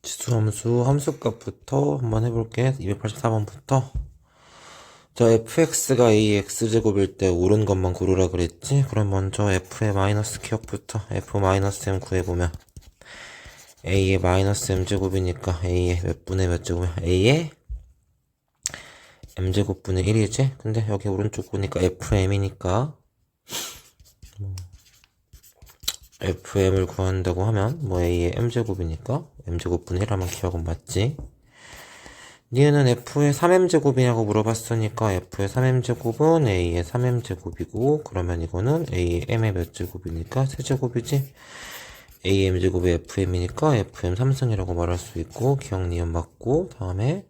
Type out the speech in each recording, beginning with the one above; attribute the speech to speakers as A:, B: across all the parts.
A: 지수함수 함수값부터 한번 해볼게. 284번부터. 자, fx가 a x제곱일 때 옳은 것만 고르라 그랬지? 그럼 먼저 f의 마이너스 기억부터 f 마이너스 m 구해보면 a의 마이너스 m제곱이니까 a의 몇 분의 몇 제곱이야? a의 m제곱분의 1이지? 근데 여기 오른쪽 보니까 fm이니까 fm을 구한다고 하면 뭐 a의 m제곱이니까 m제곱분의 1 하면 기억은 맞지? 얘는 f의 3m제곱이냐고 물어봤으니까 f의 3m제곱은 a의 3m제곱이고 그러면 이거는 a의 m의 몇 제곱이니까 세제곱이지? a m제곱이 fm이니까 fm 3승이라고 말할 수 있고 기억 니은 맞고 다음에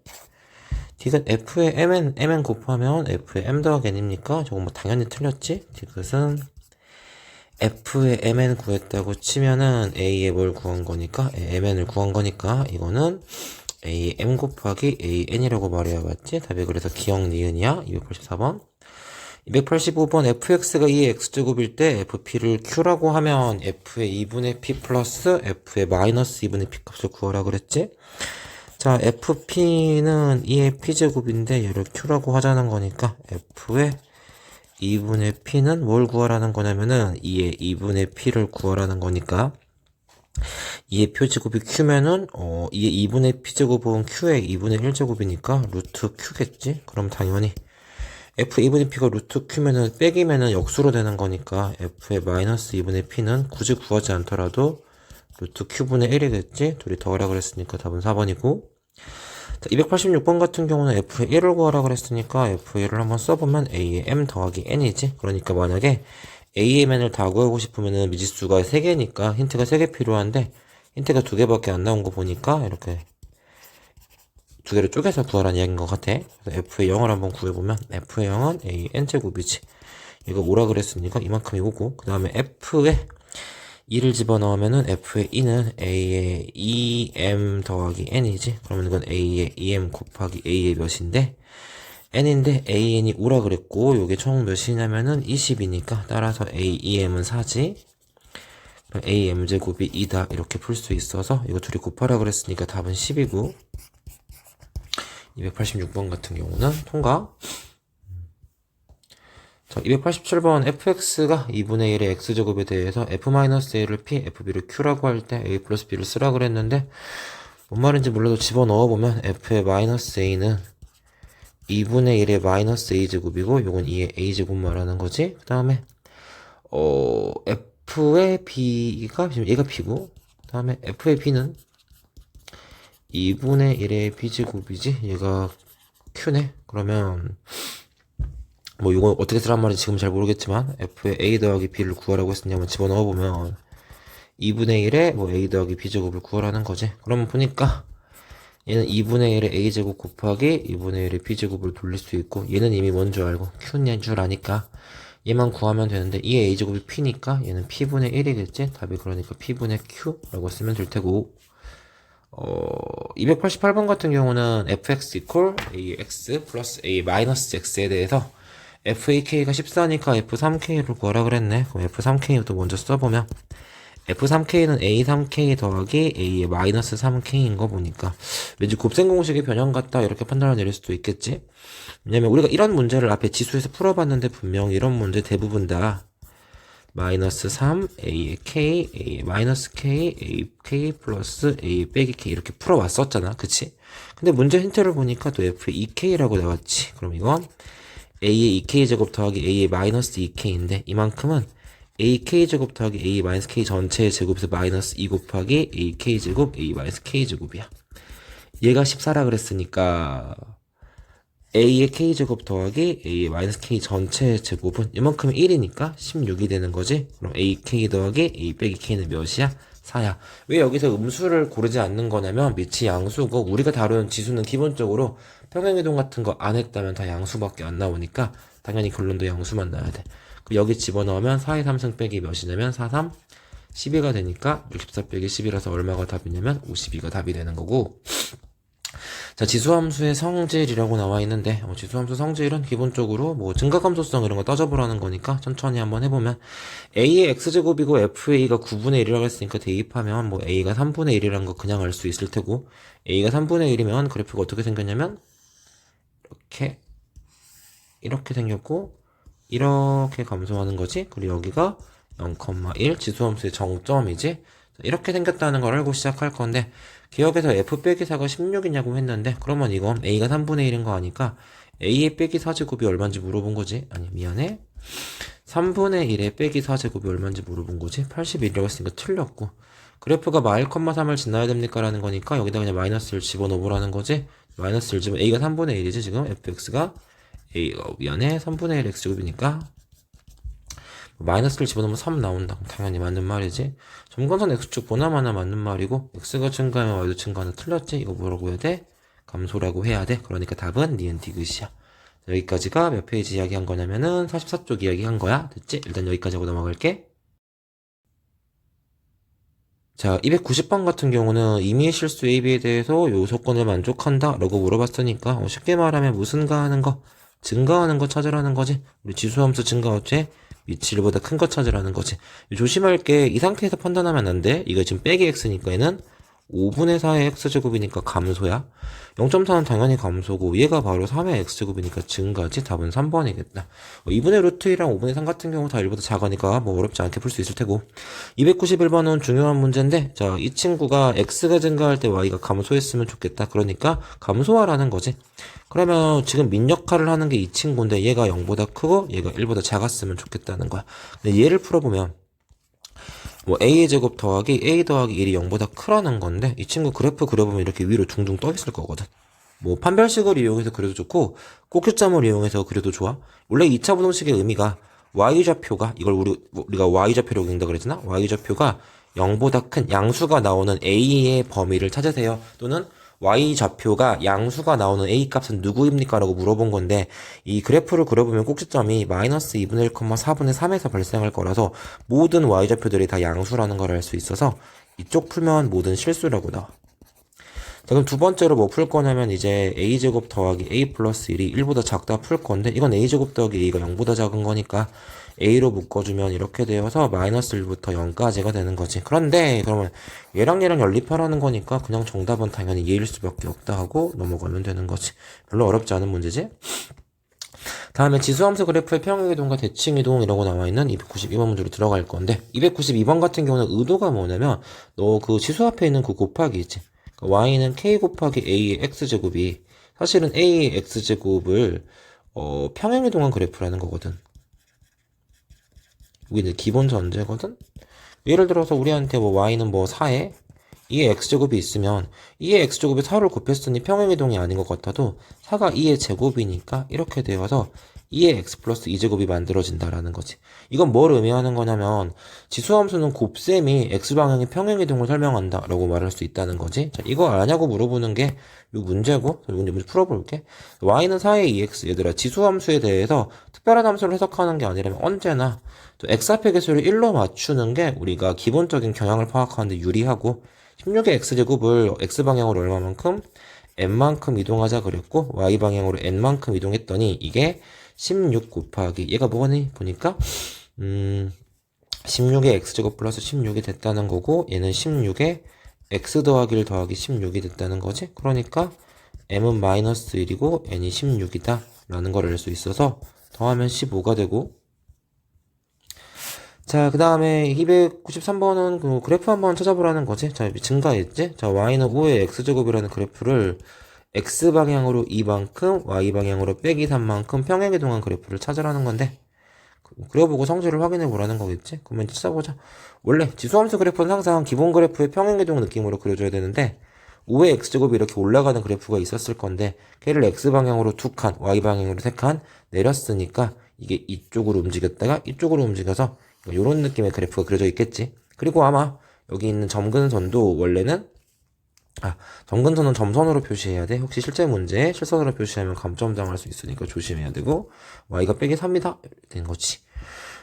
A: 디귿 f의 mn 곱하면 f의 m 더하기 n입니까? 저거 뭐 당연히 틀렸지? 디귿은 f의 mn 구했다고 치면은 a의 뭘 구한 거니까 mn을 구한 거니까 이거는 a m 곱하기 a n이라고 말해야 맞지? 답이 그래서 기억 니은이야. 284번. 285번 fx가 2의 x제곱일 때 fp를 q라고 하면 f의 2분의 p 플러스 f의 마이너스 2분의 p 값을 구하라 그랬지? 자, fp는 2의 p제곱인데 얘를 q라고 하자는 거니까 f의 2분의 p는 뭘 구하라는 거냐면은 2의 2분의 p를 구하라는 거니까 2의 표제곱이 q면은 2의 2분의 p제곱은 q의 2분의 1제곱이니까 루트 q겠지? 그럼 당연히 f 2분의 p가 루트 q면은 빼기면은 역수로 되는 거니까 f의 마이너스 2분의 p는 굳이 구하지 않더라도 루트 q분의 1이겠지? 둘이 더하라 그랬으니까 답은 4번이고 286번 같은 경우는 f의 1을 구하라 그랬으니까 f의 1을 한번 써보면 a의 m 더하기 n이지? 그러니까 만약에 a의 n을 다 구하고 싶으면은 미지수가 3개니까 힌트가 3개 필요한데 힌트가 2개밖에 안 나온 거 보니까 이렇게 2개를 쪼개서 구하라는 이야기인 것 같아. 그래서 f의 0을 한번 구해보면 f의 0은 a n제곱이지. 이거 뭐라 그랬으니까 이만큼이 오고 그 다음에 f의 2를 집어넣으면은 f의 2는 a의 2m 더하기 n이지. 그러면 이건 a의 2m 곱하기 a의 몇인데 n인데 an이 5라 그랬고 요게 총 몇이냐면은 20이니까 따라서 a 2m은 4지. am제곱이 2다 이렇게 풀 수 있어서 이거 둘이 곱하라 그랬으니까 답은 10이고 286번 같은 경우는 통과. 자, 287번 fx가 2분의 1의 x제곱에 대해서 f-a를 p, fb를 q라고 할 때 a 플러스 b를 쓰라 그랬는데 뭔 말인지 몰라도 집어넣어보면 f의 마이너스 a는 2분의 1의 마이너스 a제곱이고 요건 2의 a제곱 말하는 거지. 그 다음에 f의 b가 지금 얘가 b고 그 다음에 f의 b는 2분의 1의 b제곱이지. 얘가 q네. 그러면 뭐 이거 어떻게 쓰란 말인지 지금 잘 모르겠지만 f의 a 더하기 b를 구하라고 했으냐면 집어넣어보면 2분의 1의 뭐 a 더하기 b제곱을 구하라는 거지. 그러면 보니까 얘는 2분의 1의 a제곱 곱하기 2분의 1의 b제곱을 돌릴 수 있고 얘는 이미 뭔 줄 알고 q인 줄 아니까 얘만 구하면 되는데 2의 a제곱이 p니까 얘는 p분의 1이겠지. 답이 그러니까 p분의 q라고 쓰면 될 테고 288번 같은 경우는 fx equal ax 플러스 a 마이너스 x에 대해서 fak가 14니까 f3k를 구하라 그랬네. 그럼 f3k도 먼저 써보면 f3k는 a3k 더하기 a의 마이너스 3k인 거 보니까 왠지 곱셈 공식의 변형 같다 이렇게 판단을 내릴 수도 있겠지. 왜냐면 우리가 이런 문제를 앞에 지수에서 풀어봤는데 분명 이런 문제 대부분 다 마이너스 3 a의 k, a의 마이너스 k, a k 플러스 a 빼기 k 이렇게 풀어왔었잖아. 그치? 근데 문제 힌트를 보니까 또 f 2k라고 나왔지. 그럼 이건 a의 2k제곱 더하기 a의 마이너스 2k인데 이만큼은 ak제곱 더하기 a 마이너스 k 전체의 제곱에서 마이너스 2 곱하기 ak제곱 a 마이너스 k제곱이야. 얘가 14라 그랬으니까 a의 k제곱 더하기 a의 마이너스 k 전체의 제곱은 이만큼 1이니까 16이 되는 거지. 그럼 ak 더하기 a 빼기 k는 몇이야? 4야. 왜 여기서 음수를 고르지 않는 거냐면 밑이 양수고 우리가 다루는 지수는 기본적으로 평행이동 같은 거 안 했다면 다 양수밖에 안 나오니까 당연히 결론도 양수만 나야 돼. 그럼 여기 집어넣으면 4의 3승 빼기 몇이냐면 4, 3, 12가 되니까 64 빼기 10이라서 얼마가 답이냐면 52가 답이 되는 거고 자, 지수함수의 성질이라고 나와 있는데, 지수함수 성질은 기본적으로 뭐 증가감소성 이런 거 따져보라는 거니까 천천히 한번 해보면, a의 x제곱이고 f의 a가 9분의 1이라고 했으니까 대입하면 뭐 a가 3분의 1이라는 거 그냥 알 수 있을 테고, a가 3분의 1이면 그래프가 어떻게 생겼냐면, 이렇게 생겼고, 이렇게 감소하는 거지. 그리고 여기가 0,1 지수함수의 정점이지. 이렇게 생겼다는 걸 알고 시작할 건데, 기억에서 f 빼기 4가 16이냐고 했는데, 그러면 이건 a가 3분의 1인 거 아니까 a의 빼기 4제곱이 얼마인지 물어본 거지. 아니, 미안해. 3분의 1의 빼기 4제곱이 얼마인지 물어본 거지. 81이라고 했으니까 틀렸고, 그래프가 마일, 3을 지나야 됩니까? 라는 거니까 여기다 그냥 마이너스를 집어넣으라는 거지. 마이너스를 집어 a가 3분의 1이지 지금. fx가 a가 미안해 3분의 1 x제곱이니까 마이너스를 집어넣으면 3 나온다. 당연히 맞는 말이지. 점근선 x축 보나마나 맞는 말이고, x가 증가하면 y도 증가하는 틀렸지. 이거 뭐라고 해야 돼? 감소라고 해야 돼. 그러니까 답은 니은 디귿이야. 여기까지가 몇 페이지 이야기한 거냐면은 44쪽 이야기한 거야. 됐지? 일단 여기까지 하고 넘어갈게. 자, 290번 같은 경우는 임의의 실수 AB에 대해서 요 조건을 만족한다 라고 물어봤으니까 쉽게 말하면 무슨가 하는 거, 증가하는 거 찾으라는 거지. 우리 지수함수 증가어체 위치 1보다 큰 거 찾으라는 거지. 조심할 게 이 상태에서 판단하면 안 돼. 이거 지금 빼기 x니까 얘는 5분의 4의 x제곱이니까 감소야. 0.4는 당연히 감소고 얘가 바로 3의 x제곱이니까 증가지. 답은 3번이겠다. 2분의 루트 1이랑 5분의 3 같은 경우 다 1보다 작으니까 뭐 어렵지 않게 풀 수 있을 테고. 291번은 중요한 문제인데, 자, 이 친구가 x가 증가할 때 y가 감소했으면 좋겠다. 그러니까 감소하라는 거지. 그러면 지금 민 역할을 하는 게 이 친구인데 얘가 0보다 크고 얘가 1보다 작았으면 좋겠다는 거야. 근데 얘를 풀어보면 뭐 a의 제곱 더하기 a 더하기 1이 0보다 크라는 건데, 이 친구 그래프 그려보면 이렇게 위로 둥둥 떠 있을 거거든. 뭐 판별식을 이용해서 그려도 좋고 꼭지점을 이용해서 그려도 좋아. 원래 2차 부등식의 의미가 y좌표가, 이걸 우리가 y좌표라고 읽는다 그랬잖아. y좌표가 0보다 큰 양수가 나오는 a의 범위를 찾으세요. 또는 y좌표가 양수가 나오는 a 값은 누구입니까? 라고 물어본 건데, 이 그래프를 그려보면 꼭지점이 마이너스 2분의 1, 4분의 3에서 발생할 거라서 모든 y좌표들이 다 양수라는 걸 알 수 있어서 이쪽 풀면 모든 실수라고 나와. 자, 그럼 두 번째로 뭐 풀 거냐면 이제 a제곱 더하기 a 플러스 1이 1보다 작다 풀 건데, 이건 a제곱 더하기 a가 0보다 작은 거니까 a로 묶어주면 이렇게 되어서 마이너스 1부터 0까지가 되는 거지. 그런데 그러면 얘랑 얘랑 연립하라는 거니까 그냥 정답은 당연히 얘일 수밖에 없다 하고 넘어가면 되는 거지. 별로 어렵지 않은 문제지. 다음에 지수함수 그래프의 평행이동과 대칭이동이라고 나와있는 292번 문제로 들어갈 건데, 292번 같은 경우는 의도가 뭐냐면 너 그 지수 앞에 있는 그 곱하기 있지. 그러니까 y는 k 곱하기 a의 x제곱이 사실은 a의 x제곱을 평행이동한 그래프라는 거거든. 여기는 기본 전제거든. 예를 들어서 우리한테 뭐 y는 뭐 4에 2의 x제곱이 있으면 2의 x제곱이 4를 곱했으니 평행이동이 아닌 것 같아도 4가 2의 제곱이니까 이렇게 되어서 2의 x 플러스 2제곱이 만들어진다라는 거지. 이건 뭘 의미하는 거냐면 지수함수는 곱셈이 x방향의 평행이동을 설명한다 라고 말할 수 있다는 거지. 자, 이거 아냐고 물어보는 게 이 문제고, 이 문제 풀어볼게. y는 4의 2x, 얘들아 지수함수에 대해서 특별한 함수를 해석하는 게 아니라면 언제나 또 x 앞의 개수를 1로 맞추는 게 우리가 기본적인 경향을 파악하는데 유리하고, 16의 x제곱을 x방향으로 얼마만큼? n만큼 이동하자 그랬고 y방향으로 n만큼 이동했더니 이게 16 곱하기 얘가 뭐니? 보니까 16의 x제곱 플러스 16이 됐다는 거고, 얘는 16의 x 더하기 1 더하기 16이 됐다는 거지. 그러니까 m은 마이너스 1이고 n이 16이다 라는 걸 알 수 있어서 더하면 15가 되고, 자, 그 다음에 293번은 그 그래프 한번 찾아보라는 거지. 자, 증가했지? 자, y는 5의 x제곱이라는 그래프를 x방향으로 2만큼, y방향으로 빼기 3만큼 평행이동한 그래프를 찾으라는 건데, 그려보고 성질을 확인해 보라는 거겠지? 그러면 찾아보자. 원래 지수함수 그래프는 항상 기본 그래프의 평행이동 느낌으로 그려줘야 되는데, 5의 x제곱이 이렇게 올라가는 그래프가 있었을 건데, 걔를 x방향으로 2칸, y방향으로 3칸 내렸으니까 이게 이쪽으로 움직였다가 이쪽으로 움직여서 이런 느낌의 그래프가 그려져 있겠지. 그리고 아마 여기 있는 점근선도 원래는 점근선은 점선으로 표시해야 돼. 혹시 실제 문제에 실선으로 표시하면 감점 당할 수 있으니까 조심해야 되고, y가 빼기 3이다 된 거지.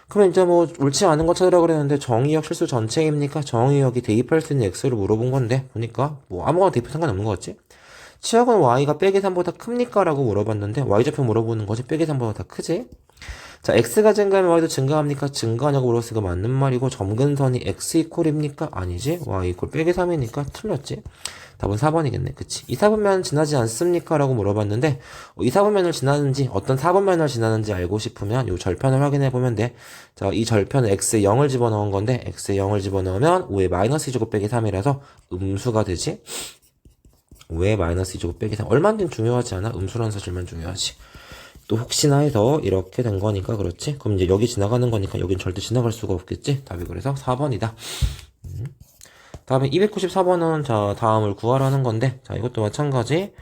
A: 그러면 이제 뭐 옳지 않은 거 찾으라 그랬는데 정의역 실수 전체입니까? 정의역이 대입할 수 있는 x를 물어본 건데 보니까 뭐 아무거나 대입해도 상관없는 거 같지? 치역은 y가 빼기 3보다 큽니까? 라고 물어봤는데 y좌표 물어보는 거지. 빼기 3보다 더 크지? 자, x가 증가하면 y도 증가합니까? 증가하냐고 물었으니까 맞는 말이고 점근선이 x 이퀄입니까? 아니지. y 이퀄 빼기 3이니까 틀렸지. 답은 4번이겠네. 그치? 이 4분면 지나지 않습니까? 라고 물어봤는데 이 4분면을 지나는지 어떤 4분면을 지나는지 알고 싶으면 이 절편을 확인해 보면 돼. 자, 이 절편은 x에 0을 집어넣은 건데 x에 0을 집어넣으면 5의 마이너스 2제곱 빼기 3이라서 음수가 되지. 5의 마이너스 2제곱 빼기 3 얼마인지는 중요하지 않아. 음수라는 사실만 중요하지. 또 혹시나 해서 이렇게 된 거니까 그렇지. 그럼 이제 여기 지나가는 거니까 여긴 절대 지나갈 수가 없겠지. 답이 그래서 4번이다. 다음에 294번은 자 다음을 구하라는 건데 자 이것도 마찬가지.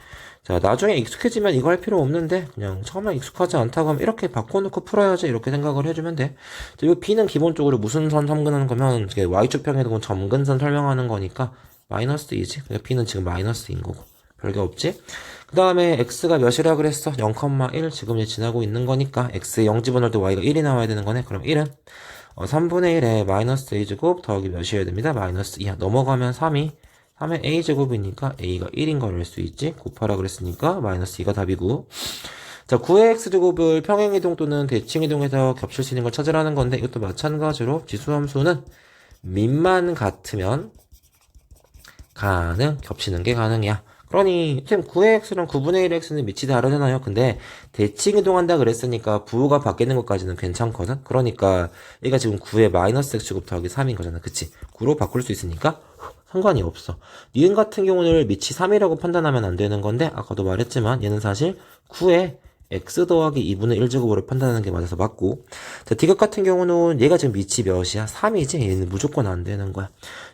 A: 자 나중에 익숙해지면 이거 할 필요 없는데 그냥 처음에 익숙하지 않다고 하면 이렇게 바꿔놓고 풀어야지 이렇게 생각을 해주면 돼. 자, 이 B는 기본적으로 무슨 선 삼근하는 거면 Y축 평에 두고 점근선 설명하는 거니까 마이너스 2지. 그러니까 B는 지금 마이너스인 거고 별게 없지. 그 다음에 x가 몇이라 그랬어? 0,1 지금 이제 지나고 있는 거니까 x에 0 집어넣을 때 y가 1이 나와야 되는 거네. 그럼 1은 3분의 1에 마이너스 a제곱 더하기 몇이어야 됩니다. 마이너스 2야. 넘어가면 3의 a제곱이니까 a가 1인 걸 알 수 있지. 곱하라 그랬으니까 마이너스 2가 답이고. 자, 9의 x제곱을 평행이동 또는 대칭이동해서 겹칠 수 있는 걸 찾으라는 건데 이것도 마찬가지로 지수함수는 밑만 같으면 겹치는 게 가능이야. 그러니 쌤 9의 x랑 9분의 1의 x는 밑이 다르잖아요. 근데 대칭 이동한다 그랬으니까 부호가 바뀌는 것까지는 괜찮거든. 그러니까 얘가 지금 9의 마이너스 x제곱 더하기 3인 거잖아. 그치? 9로 바꿀 수 있으니까 상관이 없어. 니은 같은 경우는 밑이 3이라고 판단하면 안 되는 건데 아까도 말했지만 얘는 사실 9의 x 더하기 2분의 1제곱으로 판단하는 게 맞아서 맞고. 자, 디귿 같은 경우는 얘가 지금 밑이 몇이야? 3이지? 얘는 무조건 안 되는 거야.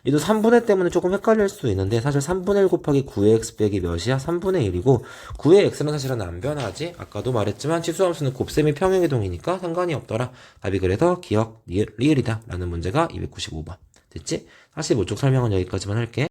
A: 얘도 3분의 때문에 조금 헷갈릴 수도 있는데 사실 3분의 1 곱하기 9의 x 빼기 몇이야? 3분의 1이고 9의 x는 사실은 안 변하지? 아까도 말했지만 치수함수는 곱셈이 평행이동이니까 상관이 없더라. 답이 그래서 기억 리을이다 라는 문제가 295번. 됐지? 45쪽 설명은 여기까지만 할게.